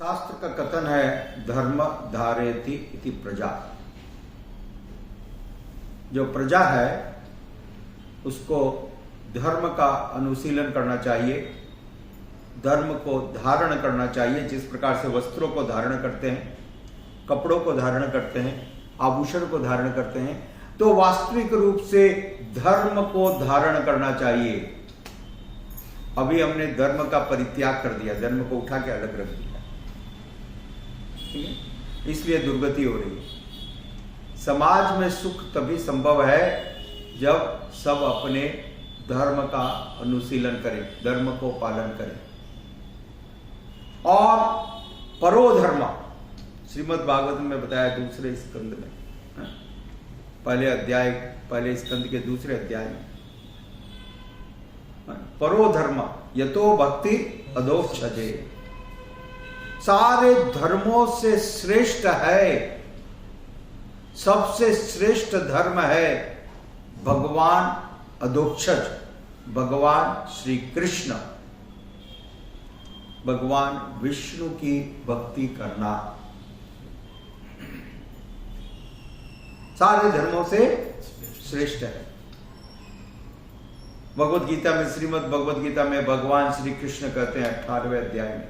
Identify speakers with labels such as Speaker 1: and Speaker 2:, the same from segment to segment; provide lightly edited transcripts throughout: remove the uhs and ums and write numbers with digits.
Speaker 1: शास्त्र का कथन है धर्म धारयति इति प्रजा। जो प्रजा है उसको धर्म का अनुशीलन करना चाहिए, धर्म को धारण करना चाहिए। जिस प्रकार से वस्त्रों को धारण करते हैं, कपड़ों को धारण करते हैं, आभूषण को धारण करते हैं, तो वास्तविक रूप से धर्म को धारण करना चाहिए। अभी हमने धर्म का परित्याग कर दिया, धर्म को उठा के अलग रख दिया, ठीक है? इसलिए दुर्गति हो रही है। समाज में सुख तभी संभव है जब सब अपने धर्म का अनुशीलन करें, धर्म को पालन करें। और परोधर्म श्रीमद् भागवत में बताया दूसरे स्कंद में, पहले अध्याय, पहले स्कंद के दूसरे अध्याय में, परोधर्म यतो भक्ति अधोक्षजे। सारे धर्मों से श्रेष्ठ है, सबसे श्रेष्ठ धर्म है भगवान अधोक्षज, भगवान श्री कृष्ण, भगवान विष्णु की भक्ति करना। सारे धर्मों से श्रेष्ठ है। भगवत गीता में, श्रीमद् भगवत गीता में भगवान श्री कृष्ण कहते हैं 18वें अध्याय में,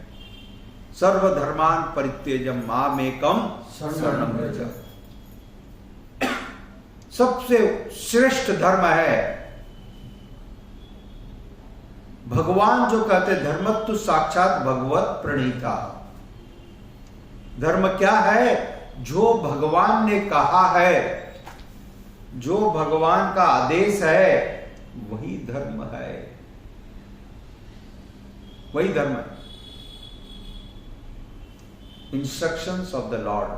Speaker 1: सर्वधर्मान परित्यज्य मामेकं शरणं व्रज। सबसे श्रेष्ठ धर्म है, भगवान जो कहते धर्मत्तु साक्षात भगवत प्रणीता। धर्म क्या है? जो भगवान ने कहा है, जो भगवान का आदेश है, वही धर्म है, वही धर्म है। इंस्ट्रक्शंस ऑफ द लॉर्ड,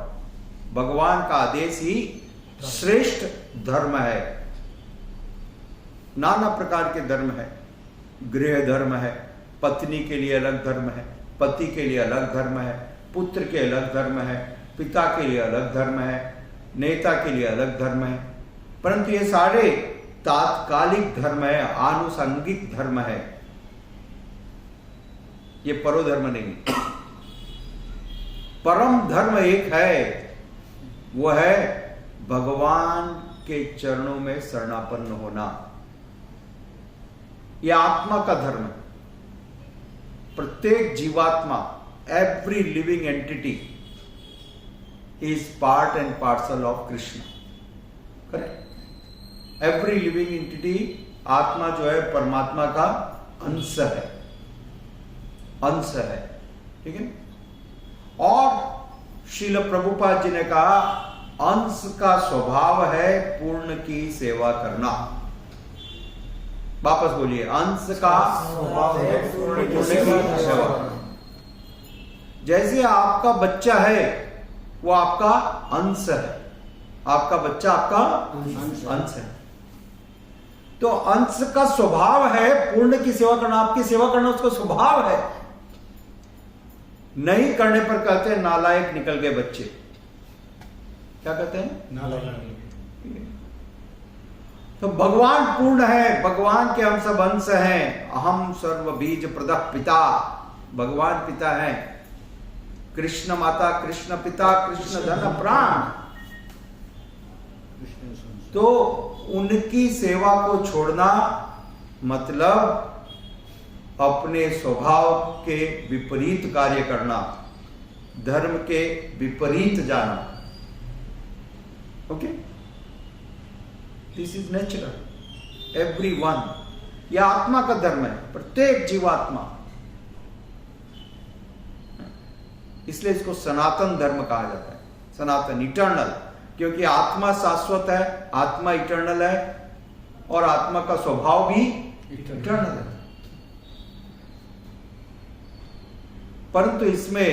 Speaker 1: भगवान का आदेश ही श्रेष्ठ धर्म है। नाना प्रकार के धर्म है, गृह धर्म है, पत्नी के लिए अलग धर्म है, पति के लिए अलग धर्म है, पुत्र के अलग धर्म है, पिता के लिए अलग धर्म है, नेता के लिए अलग धर्म है। परंतु ये सारे तात्कालिक धर्म है, आनुषंगिक धर्म है, ये परोधर्म नहीं। परम धर्म एक है, वो है भगवान के चरणों में शरणापन्न होना। यह आत्मा का धर्म है। प्रत्येक जीवात्मा, every living entity is part and parcel of Krishna. Correct? Every living entity, आत्मा जो है परमात्मा का अंश है, अंश है, ठीक है। और श्रील प्रभुपाद जी ने कहा अंश का स्वभाव है पूर्ण की सेवा करना। वापस बोलिए, अंश का स्वभाव है पूर्ण की सेवा करना। जैसे आपका बच्चा है वो आपका अंश है, आपका बच्चा आपका अंश है, तो अंश का स्वभाव है पूर्ण की सेवा करना। आपकी सेवा करना उसका स्वभाव है। नहीं करने पर कहते हैं नालायक निकल गए बच्चे। क्या कहते हैं? नालायक। तो भगवान पूर्ण है, भगवान के हम सब अंश हैं। अहम सर्व बीज प्रदः पिता, भगवान पिता है। कृष्ण माता, कृष्ण पिता, कृष्ण धन प्राण। तो उनकी सेवा को छोड़ना मतलब अपने स्वभाव के विपरीत कार्य करना, धर्म के विपरीत जाना। Okay, this is natural, everyone. यह आत्मा का धर्म है, प्रत्येक जीवात्मा। इसलिए इसको सनातन धर्म कहा जाता है, सनातन, इटर्नल। क्योंकि आत्मा शाश्वत है, आत्मा इटर्नल है, और आत्मा का स्वभाव भी इटर्नल है। परंतु इसमें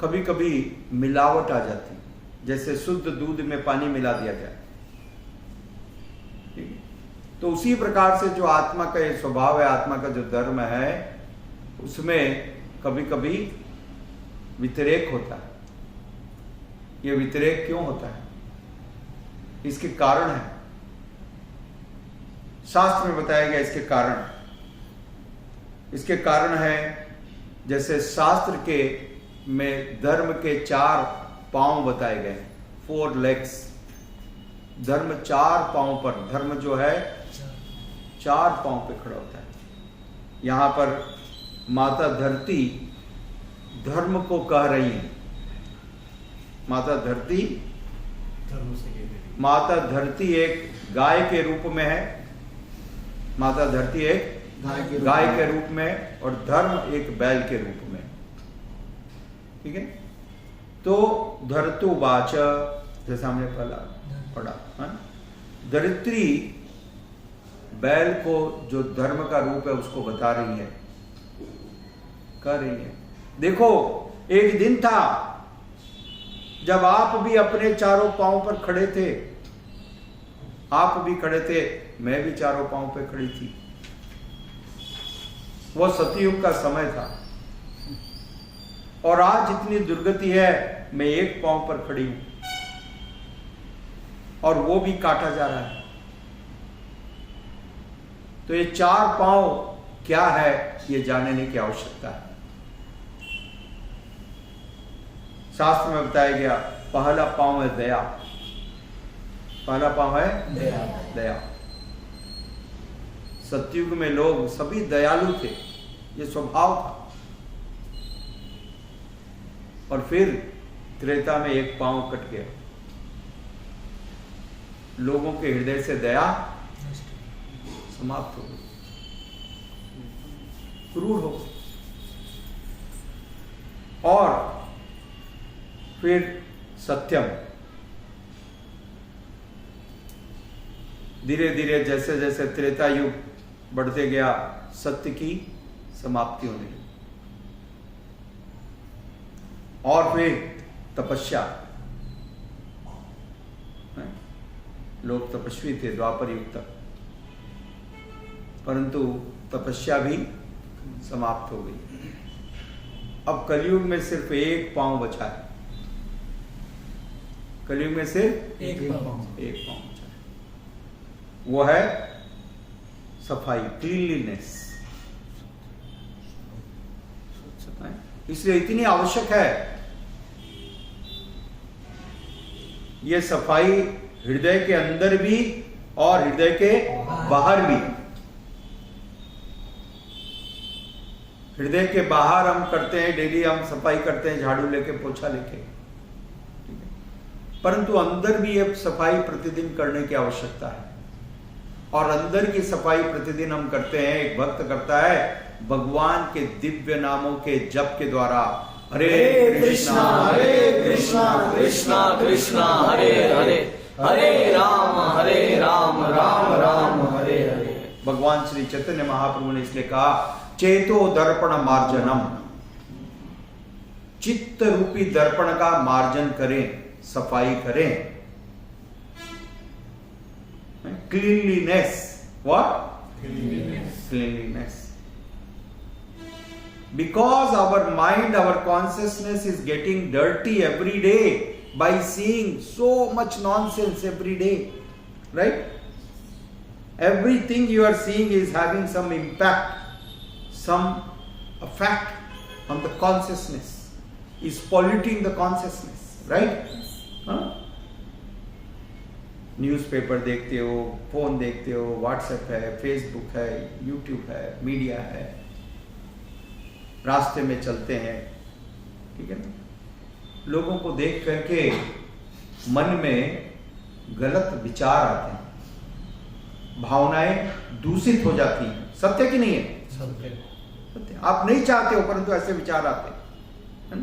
Speaker 1: कभी कभी मिलावट आ जाती है, जैसे शुद्ध दूध में पानी मिला दिया जाए। तो उसी प्रकार से जो आत्मा का ये स्वभाव है, आत्मा का जो धर्म है, उसमें कभी कभी व्यतिरेक होता है। ये व्यतिरेक क्यों होता है? इसके कारण है, शास्त्र में बताया गया इसके कारण। इसके कारण है जैसे शास्त्र के में धर्म के 4 पांव बताए गए, 4 legs। धर्म 4 पांव पर, धर्म जो है 4 पांव पे खड़ा होता है। यहां पर माता धरती धर्म को कह रही है। माता धरती, माता धरती एक गाय के रूप में है, माता धरती एक गाय के रूप में, और धर्म एक बैल के रूप में। ठीक है, तो धर्तुवाच, जैसा हमने पढ़ा है, धरित्री बैल को जो धर्म का रूप है उसको बता रही है, कह रही है देखो एक दिन था जब आप भी अपने 4 पांव पर खड़े थे, आप भी खड़े थे, मैं भी 4 पांव पे खड़ी थी। वो सतयुग का समय था, और आज इतनी दुर्गति है, मैं 1 पांव पर खड़ी हूं और वो भी काटा जा रहा है। तो ये 4 पांव क्या है ये जानने की आवश्यकता है। शास्त्र में बताया गया पहला पांव है दया, पहला पांव है दया। सतयुग में लोग सभी दयालु थे, ये स्वभाव था। और फिर त्रेता में 1 पांव कट गया, लोगों के हृदय से दया समाप्त हो गई, क्रूर हो गई। और फिर सत्यम, धीरे धीरे जैसे जैसे त्रेता युग बढ़ते गया, सत्य की समाप्ति होने लगी। और फिर तपस्या, लोग तपस्वी थे द्वापर युग तक, परंतु तपस्या भी समाप्त हो गई। अब कलयुग में सिर्फ 1 पांव बचा है, कलयुग में सिर्फ 1 पांव बचा है, वो है सफाई, क्लीनलीनेस। इसलिए इतनी आवश्यक है ये सफाई, हृदय के अंदर भी और हृदय के बाहर भी। हृदय के बाहर हम करते हैं, डेली हम सफाई करते हैं झाड़ू लेके, पोछा लेके, परंतु अंदर भी ये सफाई प्रतिदिन करने की आवश्यकता है। और अंदर की सफाई प्रतिदिन हम करते हैं, एक भक्त करता है भगवान के दिव्य नामों के जप के द्वारा। हरे कृष्णा कृष्णा कृष्णा हरे हरे, हरे राम राम राम हरे हरे। भगवान श्री चैतन्य महाप्रभु ने इसलिए कहा चेतो दर्पण मार्जनम, चित्त रूपी दर्पण का मार्जन करें, सफाई करें। Cleanliness, what? Cleanliness. Because our mind, our consciousness is getting dirty every day by seeing so much nonsense every day, right? Everything you are seeing is having some impact, some effect on the consciousness, is polluting the consciousness, right? Newspaper देखते हो, phone देखते हो, WhatsApp है, Facebook है, YouTube है, media है, रास्ते में चलते हैं, ठीक है ना? लोगों को देख करके मन में गलत विचार आते हैं, भावनाएं दूषित हो जाती हैं। सत्य कि नहीं है? सत्य। आप नहीं चाहते हो परंतु ऐसे विचार आते हैं,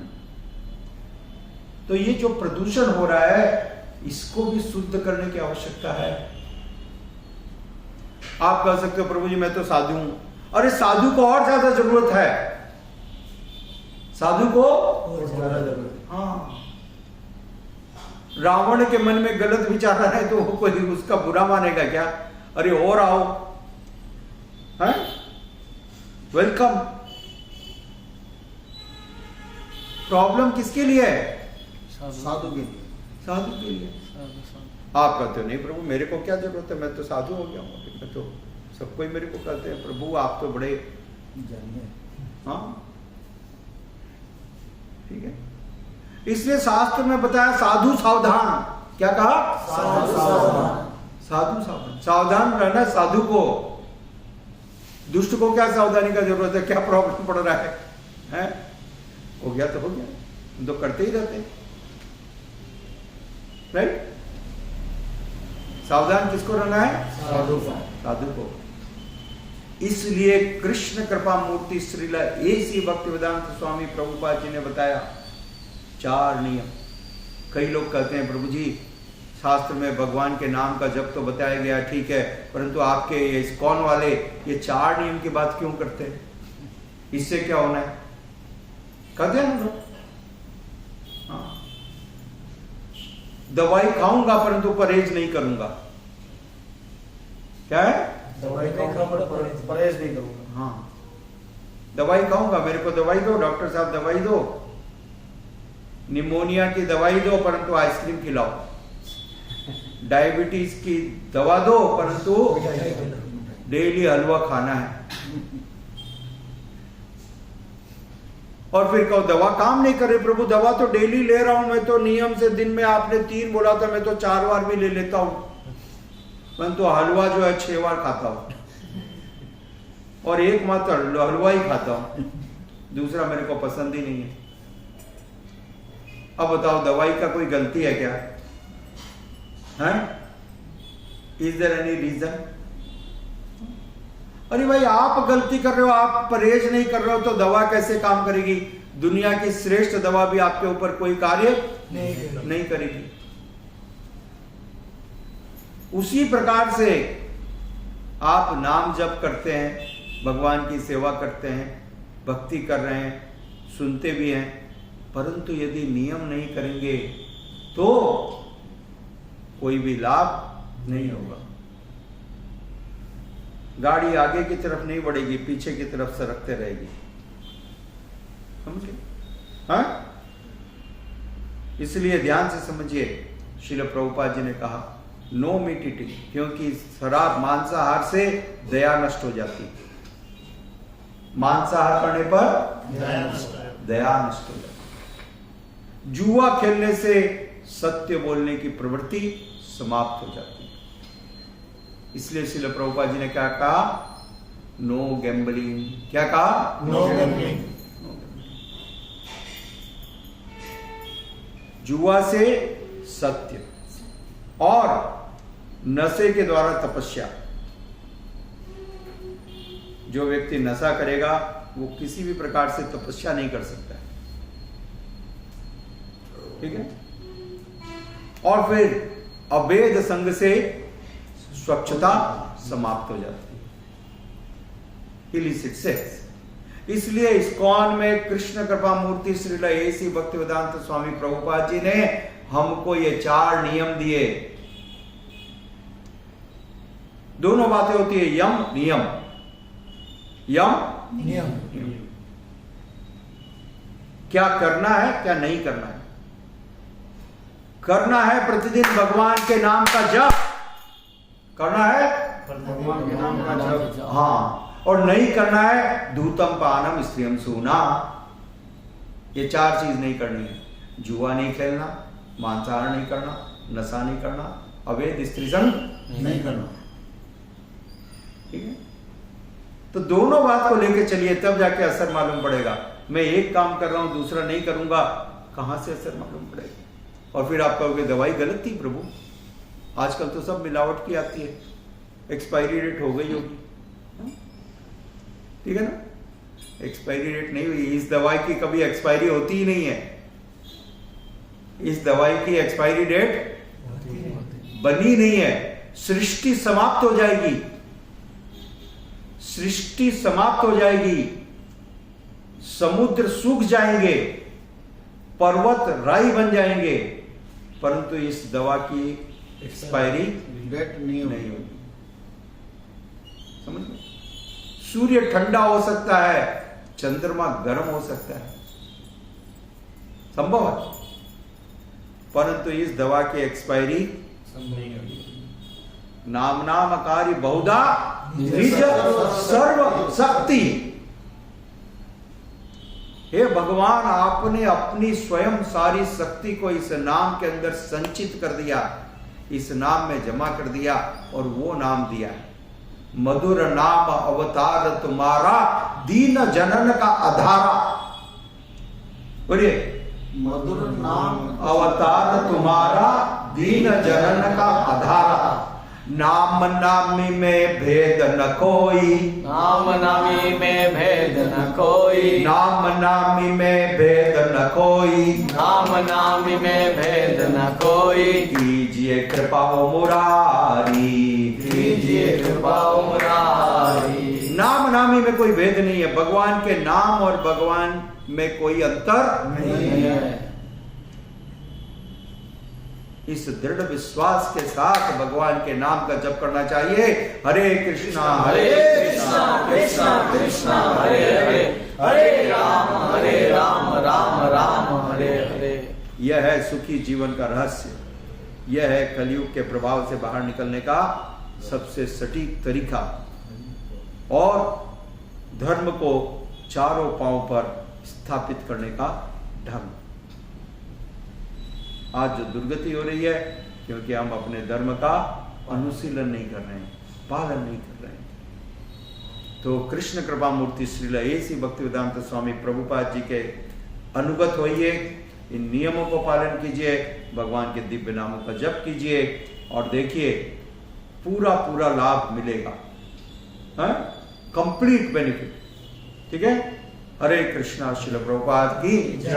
Speaker 1: तो ये जो प्रदूषण हो रहा है इसको भी शुद्ध करने की आवश्यकता है। आप कह सकते हो प्रभु जी मैं तो साधु हूं। अरे साधु को और ज्यादा जरूरत है, साधु को और ज्यादा जरूरत है। हाँ, रावण के मन में गलत विचार आ रहा है तो वो कोई उसका बुरा मानेगा क्या? अरे और आओ, है वेलकम। प्रॉब्लम किसके लिए है? साधु के लिए, साधु के लिए। आप कहते हो नहीं प्रभु मेरे को क्या जरूरत है, मैं तो साधु हो गया हूँ। मैं तो सबको ही मेरे को कहते हैं प्रभु आप तो बड़े जानिए। हाँ, ठीक है, इसलिए शास्त्र में बताया साधु सावधान। क्या कहा? साधु सावधान। सावधान रहना साधु को। दुष्ट को क्या सावधानी का जरूरत है? क्या प्रॉब्लम पड़ रहा है? हो गया तो हो गया, हम तो करते ही रहते हैं, राइट? सावधान किसको रहना है? साधु को। इसलिए कृष्ण कृपा मूर्ति श्रील ऐसी भक्तिवेदांत स्वामी प्रभुपाद जी ने बताया 4 नियम। कई लोग कहते हैं प्रभु जी शास्त्र में भगवान के नाम का जप तो बताया गया, ठीक है, परंतु आपके ये इस्कॉन वाले ये 4 नियम की बात क्यों करते हैं? इससे क्या होना है? कहते हैं ना, हाँ, दवाई खाऊंगा परंतु परहेज नहीं करूंगा। क्या है?
Speaker 2: दवाई खाऊंगा पर परहेज नहीं करूंगा।
Speaker 1: हाँ, दवाई खाऊंगा, मेरे को दवाई दो, डॉक्टर साहब दवाई दो, निमोनिया की दवाई दो परंतु आइसक्रीम खिलाओ, डायबिटीज की दवा दो परंतु डेली हलवा खाना है, और फिर कहो दवा काम नहीं करे। प्रभु दवा तो डेली ले रहा हूं मैं, तो नियम से दिन में आपने 3 बोला था, मैं तो 4 बार भी ले लेता हूं, परंतु हलवा जो है 6 बार खाता हूं, और एक मात्र हलवा ही खाता हूं, दूसरा मेरे को पसंद ही नहीं है। अब बताओ दवाई का कोई गलती है क्या? है? Is there any reason? अरे भाई आप गलती कर रहे हो, आप परहेज नहीं कर रहे हो, तो दवा कैसे काम करेगी? दुनिया की श्रेष्ठ दवा भी आपके ऊपर कोई कार्य नहीं करेगी। उसी प्रकार से आप नाम जप करते हैं, भगवान की सेवा करते हैं, भक्ति कर रहे हैं, सुनते भी हैं, परंतु यदि नियम नहीं करेंगे तो कोई भी लाभ नहीं होगा। गाड़ी आगे की तरफ नहीं बढ़ेगी, पीछे की तरफ सरकते रहेगी, समझे? हाँ, इसलिए ध्यान से समझिए, श्रील प्रभुपाद जी ने कहा नो मीट ईटिंग, क्योंकि शराब मांसाहार से दया नष्ट हो जाती है। मांसाहार करने पर दया नष्ट हो जाती है। जुआ खेलने से सत्य बोलने की प्रवृत्ति समाप्त हो जाती है। इसलिए श्रील प्रभुपाद जी ने क्या कहा? No gambling. क्या कहा?
Speaker 2: No gambling.
Speaker 1: जुआ से सत्य, और नशे के द्वारा तपस्या। जो व्यक्ति नशा करेगा वो किसी भी प्रकार से तपस्या नहीं कर सकता है, ठीक है? और फिर अवैध संग से स्वच्छता समाप्त हो जाती है, इलिसिट सेक्स। इसलिए इस्कॉन में कृष्ण कृपा मूर्ति श्रील ऐसी भक्तिवेदांत स्वामी प्रभुपाद जी ने हमको ये 4 नियम दिए। दोनों बातें होती है, यम नियम, यम
Speaker 2: नियम।
Speaker 1: क्या करना है, क्या नहीं करना है। करना है प्रतिदिन भगवान के नाम का जप, करना है
Speaker 2: भगवान के नाम का जप,
Speaker 1: हाँ, और नहीं करना है धूतम पानम स्त्रियम सूना। ये 4 चीज नहीं करनी है। जुआ नहीं खेलना, मांसाहार नहीं करना, नशा नहीं करना, अवैध स्त्री संग
Speaker 2: नहीं करना,
Speaker 1: ठीक है? तो दोनों बात को लेके चलिए, तब जाके असर मालूम पड़ेगा। मैं एक काम कर रहा हूं, दूसरा नहीं करूंगा, कहां से असर मालूम पड़ेगा? और फिर आप कहोगे दवाई गलत थी प्रभु, आजकल तो सब मिलावट की आती है, एक्सपायरी डेट हो गई होगी, ठीक है ना? एक्सपायरी डेट नहीं हुई, इस दवाई की कभी एक्सपायरी होती ही नहीं है। इस दवाई की एक्सपायरी डेट बनी नहीं है। सृष्टि समाप्त हो जाएगी, सृष्टि समाप्त हो जाएगी, समुद्र सूख जाएंगे, पर्वत राई बन जाएंगे, परंतु इस दवा की एक्सपायरी
Speaker 2: डेट नहीं
Speaker 1: होगी। समझ में? सूर्य ठंडा हो सकता है, चंद्रमा गर्म हो सकता है, संभव है, परंतु इस दवा की एक्सपायरी
Speaker 2: नहीं होगी।
Speaker 1: नाम नामकारी बहुधा निज सर्व शक्ति। हे भगवान, आपने अपनी स्वयं सारी शक्ति को इस नाम के अंदर संचित कर दिया, इस नाम में जमा कर दिया और वो नाम दिया। मधुर नाम अवतार तुम्हारा, दीन जनन का आधारा। बोलिए,
Speaker 2: मधुर नाम
Speaker 1: अवतार तुम्हारा, दीन जनन का आधारा। नाम नामी में भेद न कोई,
Speaker 3: नाम नामी में भेद न कोई,
Speaker 1: नाम नामी में भेद न कोई,
Speaker 3: नाम नामी में भेद न कोई।
Speaker 1: कीजिए कृपा ओ मुरारी,
Speaker 3: कीजिए कृपा ओ मुरारी।
Speaker 1: नाम नामी में कोई भेद नहीं है। भगवान के नाम और भगवान में कोई अंतर
Speaker 3: नहीं है।
Speaker 1: इस दृढ़ विश्वास के साथ भगवान के नाम का जप करना चाहिए। हरे कृष्णा
Speaker 3: हरे कृष्णा कृष्णा कृष्णा हरे हरे, हरे राम राम राम हरे हरे।
Speaker 1: यह है सुखी जीवन का रहस्य। यह है कलयुग के प्रभाव से बाहर निकलने का सबसे सटीक तरीका और धर्म को चारों पांव पर स्थापित करने का ढंग। आज जो दुर्गति हो रही है क्योंकि हम अपने धर्म का अनुशीलन नहीं कर रहे हैं, पालन नहीं कर रहे हैं। तो कृष्ण कृपा मूर्ति श्रील ऐसी भक्तिवेदांत स्वामी प्रभुपाद जी के अनुगत होइए, इन नियमों को पालन कीजिए, भगवान के दिव्य नामों का जप कीजिए और देखिए पूरा पूरा लाभ मिलेगा, कंप्लीट बेनिफिट। ठीक है। हरे कृष्णा। श्रील प्रभुपाद की जय।